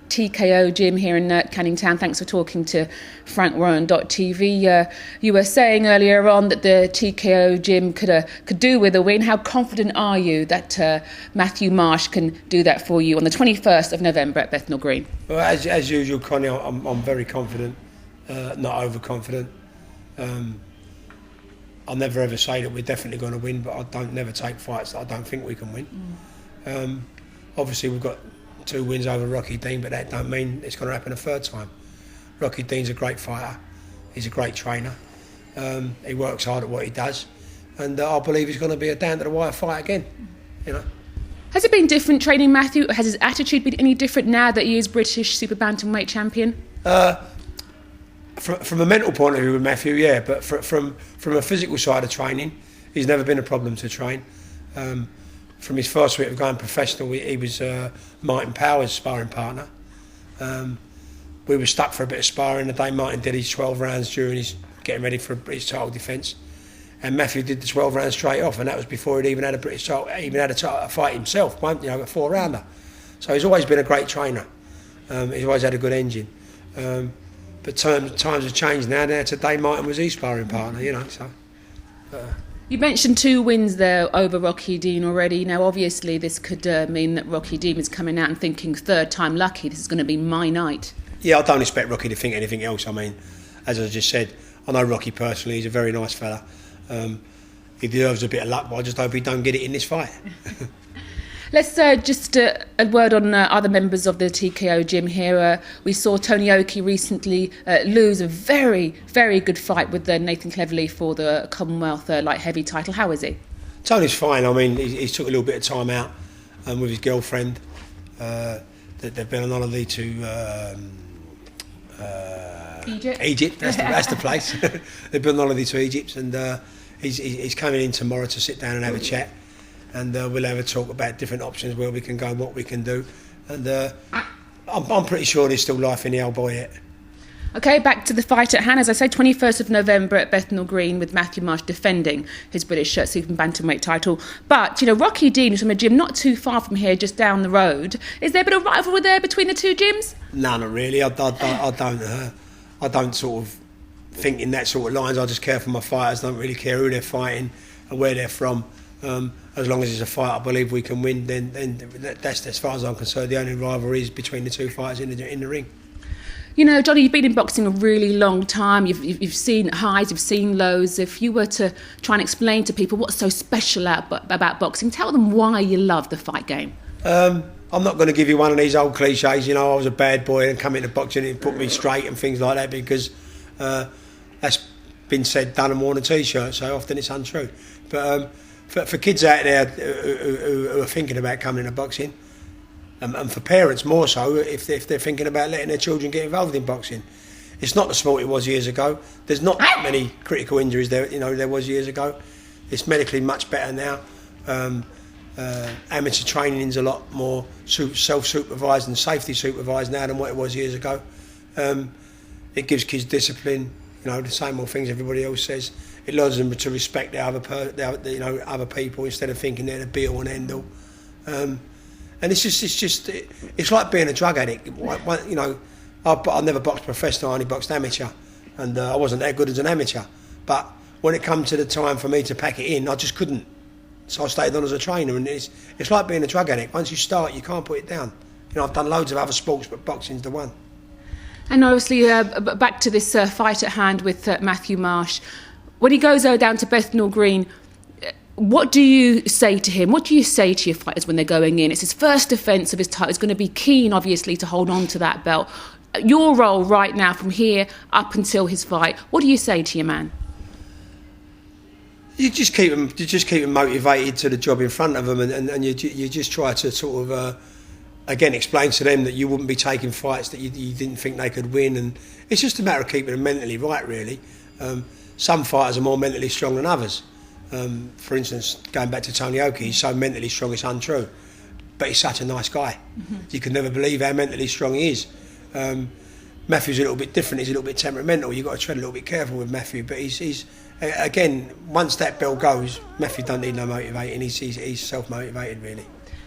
TKO gym here in Canning Town. Thanks for talking to FrankWarren.tv. You were saying earlier on that the TKO gym could do with a win. How confident are you that Mathew Marsh can do that for you on the 21st of November at Bethnal Green? Well, as usual, Connie, I'm very confident, not overconfident. I'll never ever say that we're definitely going to win, but I don't never take fights that I don't think we can win. Obviously, we've got 2 wins over Rocky Dean, but that don't mean it's going to happen a third time. Rocky Dean's a great fighter. He's a great trainer. He works hard at what he does, and I believe he's going to be a down to the wire fight again. You know. Has it been different training Mathew? Has his attitude been any different now that he is British Super Bantamweight champion? From a mental point of view with Mathew, yeah, but from a physical side of training, he's never been a problem to train. From his first week of going professional, he was Martin Power's sparring partner. We were stuck for a bit of sparring the day Martin did his 12 rounds during his getting ready for his title defence, and Mathew did the 12 rounds straight off, and that was before he'd even had a British title, a fight himself, a 4-rounder. So he's always been a great trainer. He's always had a good engine. But times have changed now. Today Martin was his sparring partner, you know. So. You mentioned 2 wins there over Rocky Dean already. Now, obviously, this could mean that Rocky Dean is coming out and thinking, third time lucky, this is going to be my night. Yeah, I don't expect Rocky to think anything else. I mean, as I just said, I know Rocky personally. He's a very nice fella. He deserves a bit of luck, but I just hope he don't get it in this fight. Let's just a word on other members of the TKO gym here. We saw Tony Oki recently lose a very, very good fight with Nathan Cleverly for the Commonwealth light heavy title. How is he? Tony's fine. I mean, he's took a little bit of time out with his girlfriend. They've been on holiday to Egypt. That's the place. They've been on holiday to Egypt, and he's coming in tomorrow to sit down and have a chat. And we'll have a talk about different options where we can go and what we can do. And I'm pretty sure there's still life in the old boy yet. OK, back to the fight at hand. As I say, 21st of November at Bethnal Green with Mathew Marsh defending his British Super Bantamweight title. But, you know, Rocky Dean is from a gym not too far from here, just down the road. Is there a bit of rivalry there between the 2 gyms? No, not really. I don't sort of think in that sort of lines. I just care for my fighters. I don't really care who they're fighting and where they're from. As long as it's a fight I believe we can win, then that's, as far as I'm concerned, the only rivalry is between the 2 fighters in the ring. You know, Johnny, you've been in boxing a really long time. You've seen highs, you've seen lows. If you were to try and explain to people what's so special about boxing, tell them why you love the fight game. I'm not going to give you one of these old cliches, you know, I was a bad boy and come into boxing and it put me straight and things like that, because that's been said, done and worn a T-shirt, so often it's untrue. But for kids out there who are thinking about coming into boxing, and for parents more so, if they're thinking about letting their children get involved in boxing, it's not the sport it was years ago. There's not that many critical injuries there was years ago. It's medically much better now. Amateur training is a lot more self-supervised and safety supervised now than what it was years ago. It gives kids discipline, you know, the same old things everybody else says. It learns them to respect other people instead of thinking they're the be all and end all. And it's like being a drug addict. You know, I never boxed professional. I only boxed amateur, and I wasn't that good as an amateur. But when it come to the time for me to pack it in, I just couldn't. So I stayed on as a trainer, and it's like being a drug addict. Once you start, you can't put it down. You know, I've done loads of other sports, but boxing's the one. And obviously, back to this fight at hand with Mathew Marsh. When he goes down to Bethnal Green, what do you say to him? What do you say to your fighters when they're going in? It's his first defence of his title. He's going to be keen, obviously, to hold on to that belt. Your role right now, from here up until his fight, what do you say to your man? You just keep him motivated to the job in front of him, and you just try to sort of again explain to them that you wouldn't be taking fights that you didn't think they could win, and it's just a matter of keeping them mentally right, really. Some fighters are more mentally strong than others. For instance, going back to Tony Oki, he's so mentally strong it's untrue, but he's such a nice guy. Mm-hmm. You can never believe how mentally strong he is. Mathew's a little bit different. He's a little bit temperamental. You've got to tread a little bit careful with Mathew, but he's again, once that bell goes, Mathew don't need no motivating. He's self-motivated, really.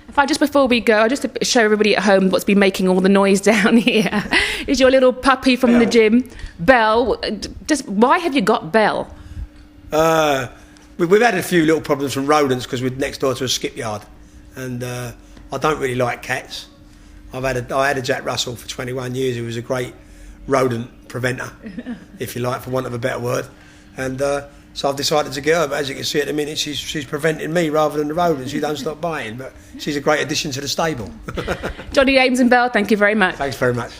If I just before we go, just to show everybody at home what's been making all the noise down here, is your little puppy from the gym, Belle. Just why have you got Belle? We've had a few little problems from rodents because we're next door to a skipyard, and I don't really like cats. I had a Jack Russell for 21 years who was a great rodent preventer, if you like, for want of a better word, and so I've decided to get her, but as you can see at the minute she's preventing me rather than the rodents. She don't stop biting, but she's a great addition to the stable. Johnny, Eames and Belle, thank you very much. Thanks very much.